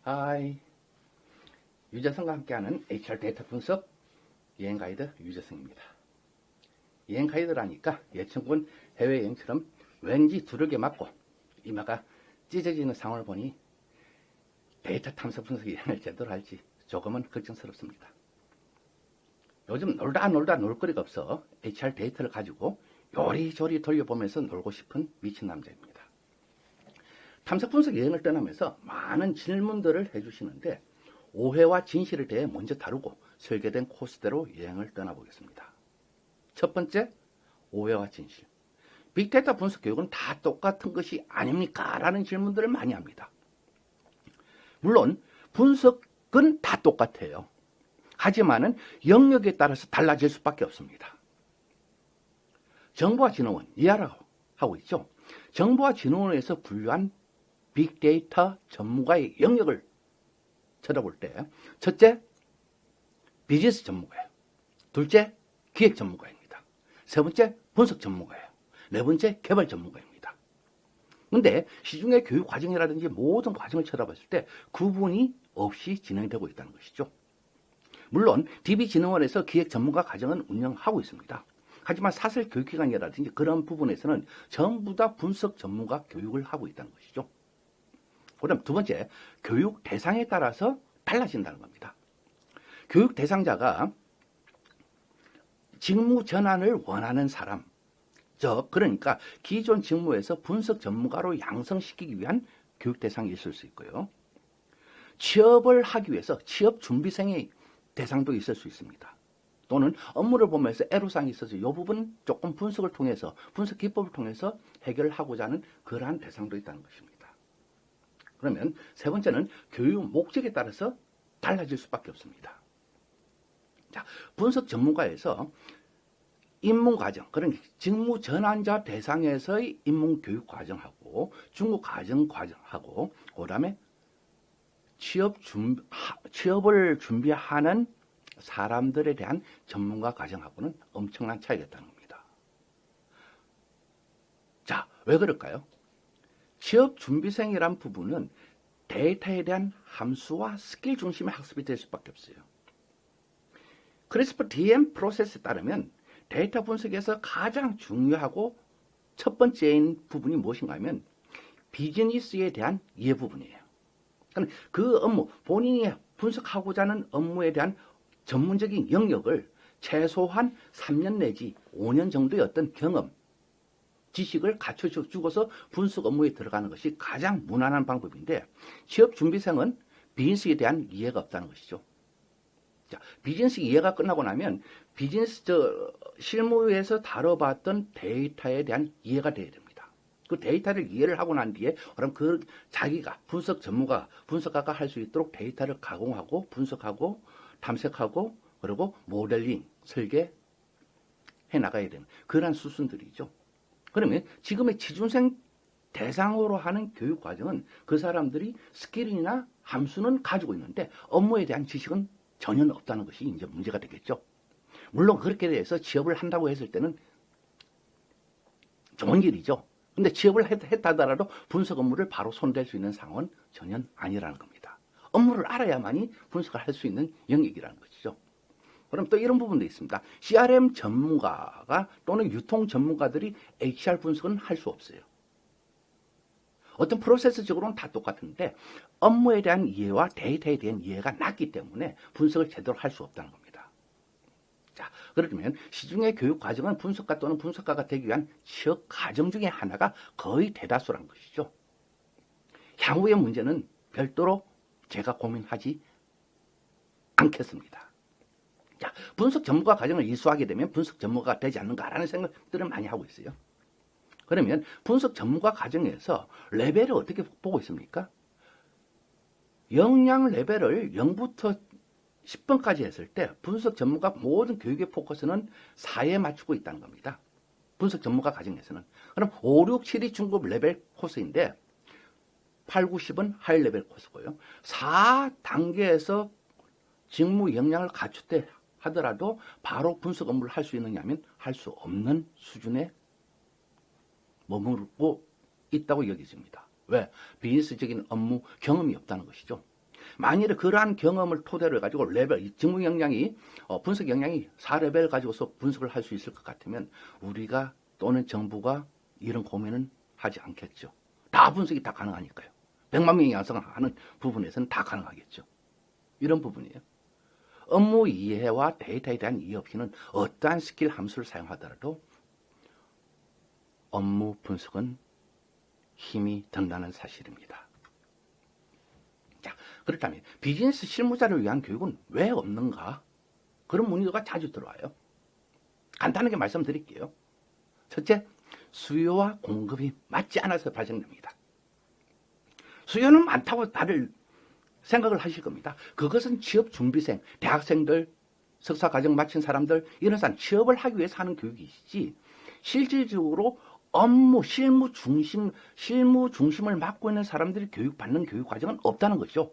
하이, 유재성과 함께하는 HR 데이터 분석 여행 가이드 유재성입니다. 여행 가이드라니까 예천군 해외여행처럼 왠지 두들겨 맞고 이마가 찢어지는 상황을 보니 데이터 탐색 분석 여행을 제대로 할지 조금은 걱정스럽습니다. 요즘 놀다 놀거리가 없어 HR 데이터를 가지고 요리조리 돌려보면서 놀고 싶은 미친 남자입니다. 탐색 분석 여행을 떠나면서 많은 질문들을 해주시는데 오해와 진실에 대해 먼저 다루고 설계된 코스대로 여행을 떠나보겠습니다. 첫 번째, 오해와 진실. 빅데이터 분석 교육은 다 똑같은 것이 아닙니까? 라는 질문들을 많이 합니다. 물론 분석은 다 똑같아요. 하지만 영역에 따라서 달라질 수밖에 없습니다. 정보화진흥원, 이하라고 하고 있죠. 정보화진흥원에서 분류한 빅데이터 전문가의 영역을 쳐다볼 때 첫째, 비즈니스 전문가예요. 둘째, 기획 전문가입니다. 세 번째, 분석 전문가예요. 네 번째, 개발 전문가입니다. 그런데 시중의 교육 과정이라든지 모든 과정을 쳐다봤을 때 구분이 없이 진행되고 있다는 것이죠. 물론 DB진흥원에서 기획 전문가 과정은 운영하고 있습니다. 하지만 사설 교육기관이라든지 그런 부분에서는 전부 다 분석 전문가 교육을 하고 있다는 것이죠. 그다음 두 번째, 교육 대상에 따라서 달라진다는 겁니다. 교육 대상자가 직무 전환을 원하는 사람, 그러니까 기존 직무에서 분석 전문가로 양성시키기 위한 교육 대상이 있을 수 있고요. 취업을 하기 위해서 취업 준비생의 대상도 있을 수 있습니다. 또는 업무를 보면서 애로사항이 있어서 이 부분 조금 분석을 통해서, 분석 기법을 통해서 해결을 하고자 하는 그러한 대상도 있다는 것입니다. 그러면 세 번째는 교육 목적에 따라서 달라질 수밖에 없습니다. 자, 분석 전문가에서 입문 과정, 그러니까 직무 전환자 대상에서의 입문 교육 과정하고 중급 과정하고 그다음에 취업을 준비하는 사람들에 대한 전문가 과정하고는 엄청난 차이가 있다는 겁니다. 자, 왜 그럴까요? 취업 준비생이란 부분은 데이터에 대한 함수와 스킬 중심의 학습이 될 수밖에 없어요. 크리스퍼 DM 프로세스에 따르면 데이터 분석에서 가장 중요하고 첫 번째인 부분이 무엇인가 하면 비즈니스에 대한 이해 부분이에요. 그 업무, 본인이 분석하고자 하는 업무에 대한 전문적인 영역을 최소한 3년 내지 5년 정도의 어떤 경험, 지식을 갖춰주고서 분석 업무에 들어가는 것이 가장 무난한 방법인데 취업 준비생은 비즈니스에 대한 이해가 없다는 것이죠. 자, 비즈니스 이해가 끝나고 나면 비즈니스 실무에서 다뤄봤던 데이터에 대한 이해가 돼야 됩니다. 그 데이터를 이해를 하고 난 뒤에 그럼 그 자기가 분석가가 할 수 있도록 데이터를 가공하고 분석하고 탐색하고 그리고 모델링, 설계 해 나가야 되는 그러한 수순들이죠. 그러면 지금의 취준생 대상으로 하는 교육 과정은 그 사람들이 스킬이나 함수는 가지고 있는데 업무에 대한 지식은 전혀 없다는 것이 이제 문제가 되겠죠. 물론 그렇게 돼서 취업을 한다고 했을 때는 좋은 일이죠. 근데 취업을 했다 하더라도 분석 업무를 바로 손댈 수 있는 상황은 전혀 아니라는 겁니다. 업무를 알아야만이 분석을 할 수 있는 영역이라는 것이죠. 그럼 또 이런 부분도 있습니다. CRM 전문가가 또는 유통 전문가들이 HR 분석은 할 수 없어요. 어떤 프로세스적으로는 다 똑같은데 업무에 대한 이해와 데이터에 대한 이해가 낮기 때문에 분석을 제대로 할 수 없다는 겁니다. 자, 그러면 시중의 교육 과정은 분석가 또는 분석가가 되기 위한 취업 과정 중에 하나가 거의 대다수란 것이죠. 향후의 문제는 별도로 제가 고민하지 않겠습니다. 자, 분석 전문가 과정을 이수하게 되면 분석 전문가가 되지 않는가라는 생각들을 많이 하고 있어요. 그러면 분석 전문가 과정에서 레벨을 어떻게 보고 있습니까? 역량 레벨을 0부터 10번까지 했을 때 분석 전문가 모든 교육의 포커스는 4에 맞추고 있다는 겁니다. 분석 전문가 과정에서는. 그럼 5, 6, 7이 중급 레벨 코스인데 8, 9, 10은 하이 레벨 코스고요. 4단계에서 직무 역량을 갖출 때 하더라도 바로 분석 업무를 할 수 있느냐면 할 수 없는 수준에 머무르고 있다고 여겨집니다. 왜? 비즈니스적인 업무 경험이 없다는 것이죠. 만일에 그러한 경험을 토대로 해가지고 레벨, 직무 역량이, 분석 역량이 4레벨 가지고서 분석을 할 수 있을 것 같으면 우리가 또는 정부가 이런 고민은 하지 않겠죠. 다 분석이 다 가능하니까요. 100만 명이 양성하는 부분에서는 다 가능하겠죠. 이런 부분이에요. 업무 이해와 데이터에 대한 이해 없이는 어떠한 스킬 함수를 사용하더라도 업무 분석은 힘이 든다는 사실입니다. 자, 그렇다면 비즈니스 실무자를 위한 교육은 왜 없는가? 그런 문의가 자주 들어와요. 간단하게 말씀드릴게요. 첫째, 수요와 공급이 맞지 않아서 발생됩니다. 수요는 많다고 다들 생각을 하실 겁니다. 그것은 취업 준비생, 대학생들, 석사과정 마친 사람들, 이런 사람 취업을 하기 위해서 하는 교육이시지 실질적으로 업무, 실무 중심을 맡고 있는 사람들이 교육받는 교육 과정은 없다는 거죠.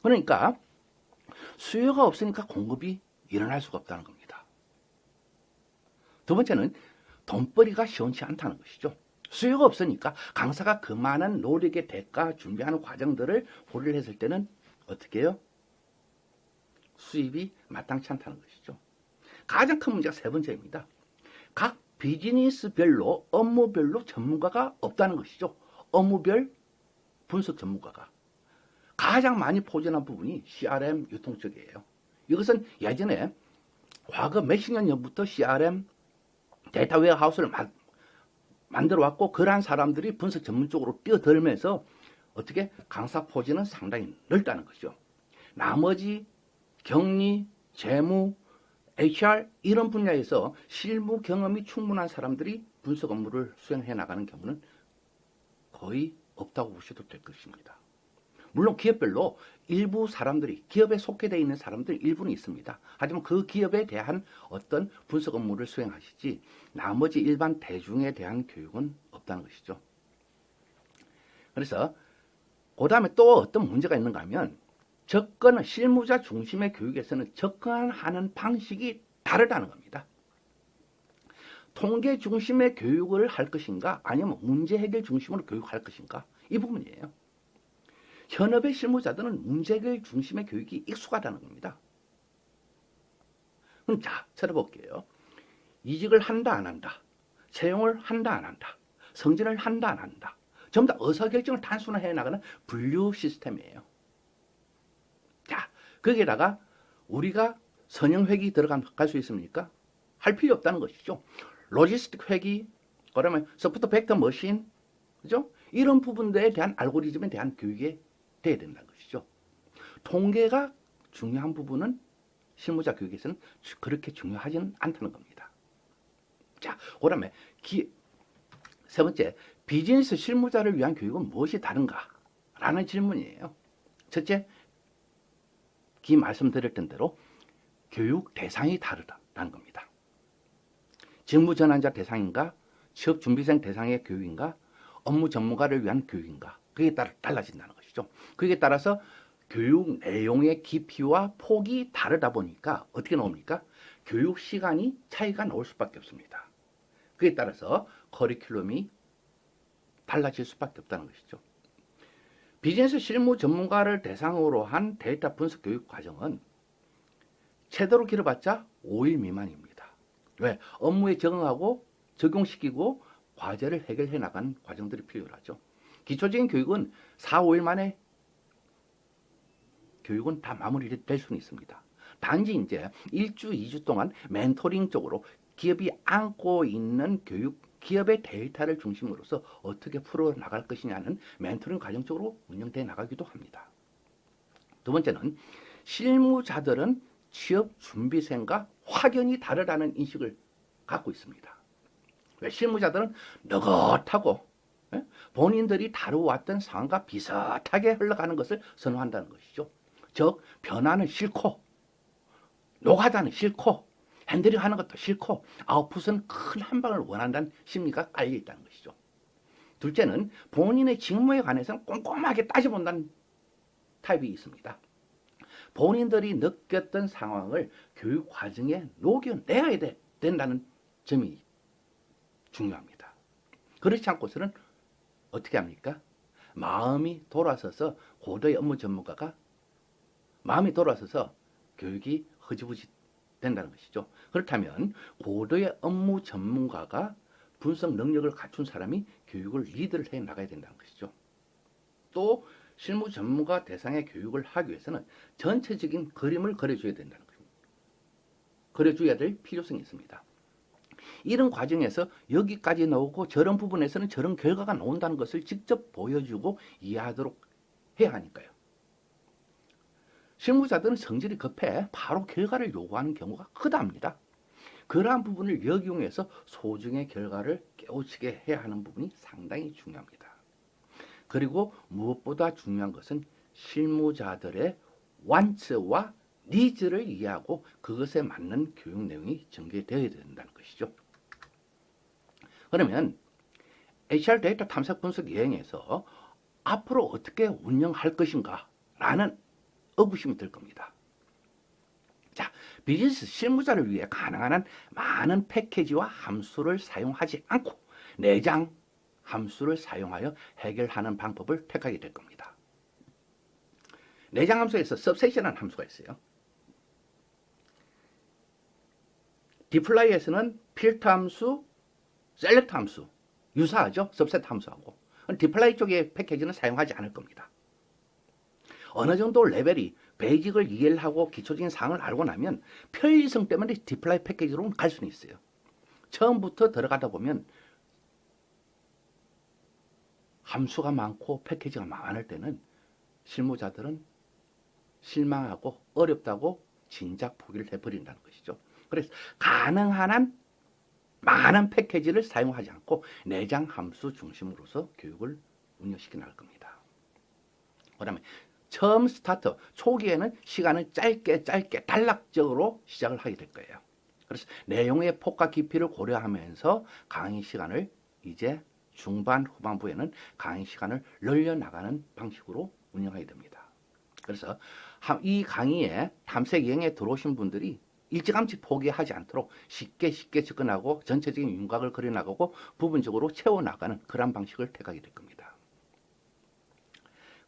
그러니까 수요가 없으니까 공급이 일어날 수가 없다는 겁니다. 두 번째는 돈벌이가 시원치 않다는 것이죠. 수요가 없으니까 강사가 그만한 노력의 대가 준비하는 과정들을 고려를 했을 때는 어떻게 해요? 수입이 마땅치 않다는 것이죠. 가장 큰 문제가 세 번째입니다. 각 비즈니스별로 업무별로 전문가가 없다는 것이죠. 업무별 분석 전문가가. 가장 많이 포진한 부분이 CRM 유통 쪽이에요. 이것은 예전에 과거 몇십 년 전부터 CRM 데이터 웨어하우스를 만들어 왔고 그러한 사람들이 분석 전문 쪽으로 뛰어들면서 어떻게 강사 포진은 상당히 넓다는 것이죠. 나머지 격리, 재무, HR 이런 분야에서 실무 경험이 충분한 사람들이 분석 업무를 수행해 나가는 경우는 거의 없다고 보셔도 될 것입니다. 물론 기업별로 일부 사람들이 기업에 속해되어 있는 사람들 일부는 있습니다. 하지만 그 기업에 대한 어떤 분석 업무를 수행하시지 나머지 일반 대중에 대한 교육은 없다는 것이죠. 그래서 그 다음에 또 어떤 문제가 있는가 하면 접근은 실무자 중심의 교육에서는 접근하는 방식이 다르다는 겁니다. 통계 중심의 교육을 할 것인가 아니면 문제 해결 중심으로 교육할 것인가 이 부분이에요. 현업의 실무자들은 문제 해결 중심의 교육이 익숙하다는 겁니다. 그럼 자, 찾아볼게요. 이직을 한다 안 한다, 채용을 한다 안 한다, 승진을 한다 안 한다, 전부 다 의사결정을 단순화해 나가는 분류 시스템이에요. 자, 거기에다가 우리가 선형회계 들어갈 수 있습니까? 할 필요 없다는 것이죠. 로지스틱 회계, 그러면 소프트 벡터 머신, 그죠? 이런 부분들에 대한 알고리즘에 대한 교육이 돼야 된다는 것이죠. 통계가 중요한 부분은 실무자 교육에서는 그렇게 중요하지는 않다는 겁니다. 자, 그다음에 세 번째, 비즈니스 실무자를 위한 교육은 무엇이 다른가? 라는 질문이에요. 첫째, 말씀드렸던 대로 교육 대상이 다르다는 겁니다. 직무 전환자 대상인가, 취업 준비생 대상의 교육인가, 업무 전문가를 위한 교육인가, 그에 따라 달라진다는 것이죠. 그에 따라서 교육 내용의 깊이와 폭이 다르다 보니까 어떻게 나옵니까? 교육 시간이 차이가 나올 수밖에 없습니다. 그에 따라서 커리큘럼이 달라질 수밖에 없다는 것이죠. 비즈니스 실무 전문가를 대상으로 한 데이터 분석 교육 과정은 최대로 길어봤자 5일 미만입니다. 왜? 업무에 적응하고 적용시키고 과제를 해결해 나가는 과정들이 필요하죠. 기초적인 교육은 4, 5일 만에 교육은 다 마무리될 수는 있습니다. 단지 이제 1주, 2주 동안 멘토링 쪽으로 기업이 안고 있는 교육, 기업의 데이터를 중심으로서 어떻게 풀어나갈 것이냐는 멘토링 과정 쪽으로 운영되어 나가기도 합니다. 두 번째는 실무자들은 취업 준비생과 확연히 다르다는 인식을 갖고 있습니다. 왜? 실무자들은 느긋하고 본인들이 다루어왔던 상황과 비슷하게 흘러가는 것을 선호한다는 것이죠. 즉 변화는 싫고 노가다는 싫고 핸들링 하는 것도 싫고 아웃풋은 큰 한 방을 원한다는 심리가 깔려 있다는 것이죠. 둘째는 본인의 직무에 관해서는 꼼꼼하게 따져본다는 타입이 있습니다. 본인들이 느꼈던 상황을 교육 과정에 녹여내야 된다는 점이 중요합니다. 그렇지 않고서는 어떻게 합니까? 마음이 돌아서서 고도의 업무 전문가가 마음이 돌아서서 교육이 흐지부지 된다는 것이죠. 그렇다면 고도의 업무 전문가가 분석 능력을 갖춘 사람이 교육을 리드를 해 나가야 된다는 것이죠. 또 실무 전문가 대상의 교육을 하기 위해서는 전체적인 그림을 그려줘야 된다는 것입니다. 그려줘야 될 필요성이 있습니다. 이런 과정에서 여기까지 나오고 저런 부분에서는 저런 결과가 나온다는 것을 직접 보여주고 이해하도록 해야 하니까요. 실무자들은 성질이 급해 바로 결과를 요구하는 경우가 크답니다. 그러한 부분을 역이용해서 소중의 결과를 깨우치게 해야 하는 부분이 상당히 중요합니다. 그리고 무엇보다 중요한 것은 실무자들의 want와 needs를 이해하고 그것에 맞는 교육 내용이 전개되어야 된다는 것이죠. 그러면 HR 데이터 탐색 분석 여행에서 앞으로 어떻게 운영할 것인가 라는 의구심이 들 겁니다. 자, 비즈니스 실무자를 위해 가능한 한 많은 패키지와 함수를 사용하지 않고 내장 함수를 사용하여 해결하는 방법을 택하게 될 겁니다. 내장 함수에서 subset이라는 함수가 있어요. 디플라이에서는 필터 함수, 셀렉트 함수 유사하죠? subset 함수하고. 디플라이 쪽의 패키지는 사용하지 않을 겁니다. 어느 정도 레벨이 베이직을 이해를 하고 기초적인 사항을 알고 나면 편리성 때문에 디플라이 패키지로 갈 수는 있어요. 처음부터 들어가다 보면 함수가 많고 패키지가 많을 때는 실무자들은 실망하고 어렵다고 진작 포기를 해버린다는 것이죠. 그래서 가능한 한 많은 패키지를 사용하지 않고 내장 함수 중심으로서 교육을 운영시켜 나갈 겁니다. 그 다음에 처음 스타트, 초기에는 시간을 짧게 단락적으로 시작을 하게 될 거예요. 그래서 내용의 폭과 깊이를 고려하면서 강의 시간을 이제 중반, 후반부에는 강의 시간을 늘려나가는 방식으로 운영하게 됩니다. 그래서 이 강의에 탐색 여행에 들어오신 분들이 일찌감치 포기하지 않도록 쉽게 접근하고 전체적인 윤곽을 그려나가고 부분적으로 채워나가는 그런 방식을 택하게 될 겁니다.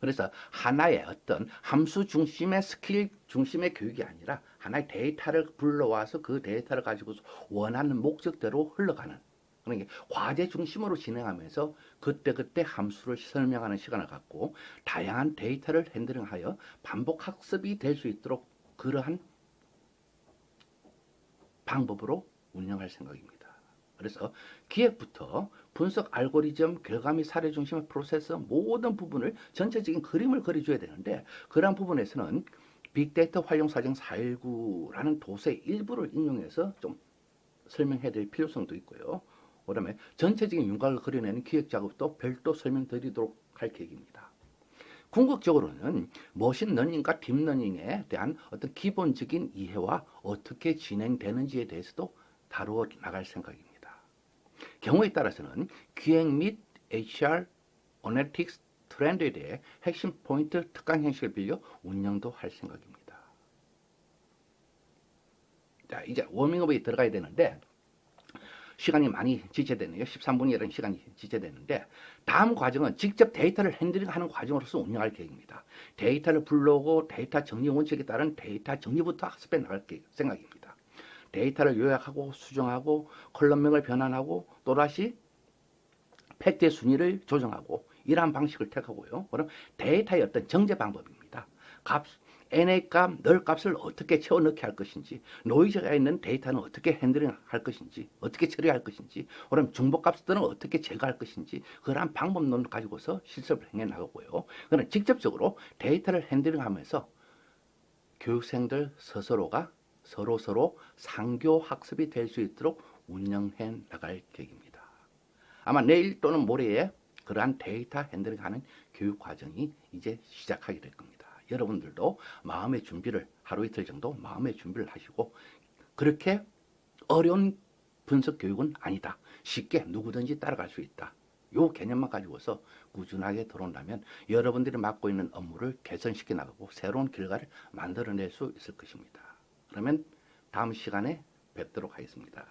그래서 하나의 어떤 함수 중심의 스킬 중심의 교육이 아니라 하나의 데이터를 불러와서 그 데이터를 가지고 원하는 목적대로 흘러가는 그러니까 과제 중심으로 진행하면서 그때그때 함수를 설명하는 시간을 갖고 다양한 데이터를 핸들링하여 반복 학습이 될 수 있도록 그러한 방법으로 운영할 생각입니다. 그래서 기획부터 분석 알고리즘, 결과 및 사례 중심의 프로세스 모든 부분을 전체적인 그림을 그려줘야 되는데 그러한 부분에서는 빅데이터 활용 사정 419라는 도서의 일부를 인용해서 좀 설명해야 될 필요성도 있고요. 그 다음에 전체적인 윤곽을 그려내는 기획 작업도 별도 설명드리도록 할 계획입니다. 궁극적으로는 머신러닝과 딥러닝에 대한 어떤 기본적인 이해와 어떻게 진행되는지에 대해서도 다루어 나갈 생각입니다. 경우에 따라서는 기획 및 HR, 어널리틱스, 트렌드에 대해 핵심 포인트 특강 형식을 빌려 운영도 할 생각입니다. 자, 이제 워밍업에 들어가야 되는데 시간이 많이 지체되네요. 13분이라는 시간이 지체되는데 다음 과정은 직접 데이터를 핸들링하는 과정으로서 운영할 계획입니다. 데이터를 불러오고 데이터 정리 원칙에 따른 데이터 정리부터 학습해 나갈 생각입니다. 데이터를 요약하고 수정하고 컬럼명을 변환하고 또다시 팩트의 순위를 조정하고 이러한 방식을 택하고요. 그럼 데이터의 어떤 정제 방법입니다. NA 값, 널 값을 어떻게 채워 넣게 할 것인지, 노이즈가 있는 데이터는 어떻게 핸들링 할 것인지, 어떻게 처리할 것인지, 그럼 중복 값들은 어떻게 제거할 것인지, 그러한 방법론을 가지고서 실습을 행해 나가고요. 그럼 직접적으로 데이터를 핸들링 하면서 교육생들 스스로가 서로 상교 학습이 될 수 있도록 운영해 나갈 계획입니다. 아마 내일 또는 모레에 그러한 데이터 핸들링하는 교육 과정이 이제 시작하게 될 겁니다. 여러분들도 마음의 준비를 하루 이틀 정도 마음의 준비를 하시고 그렇게 어려운 분석 교육은 아니다. 쉽게 누구든지 따라갈 수 있다. 요 개념만 가지고서 꾸준하게 들어온다면 여러분들이 맡고 있는 업무를 개선시켜 나가고 새로운 결과를 만들어낼 수 있을 것입니다. 그러면 다음 시간에 뵙도록 하겠습니다.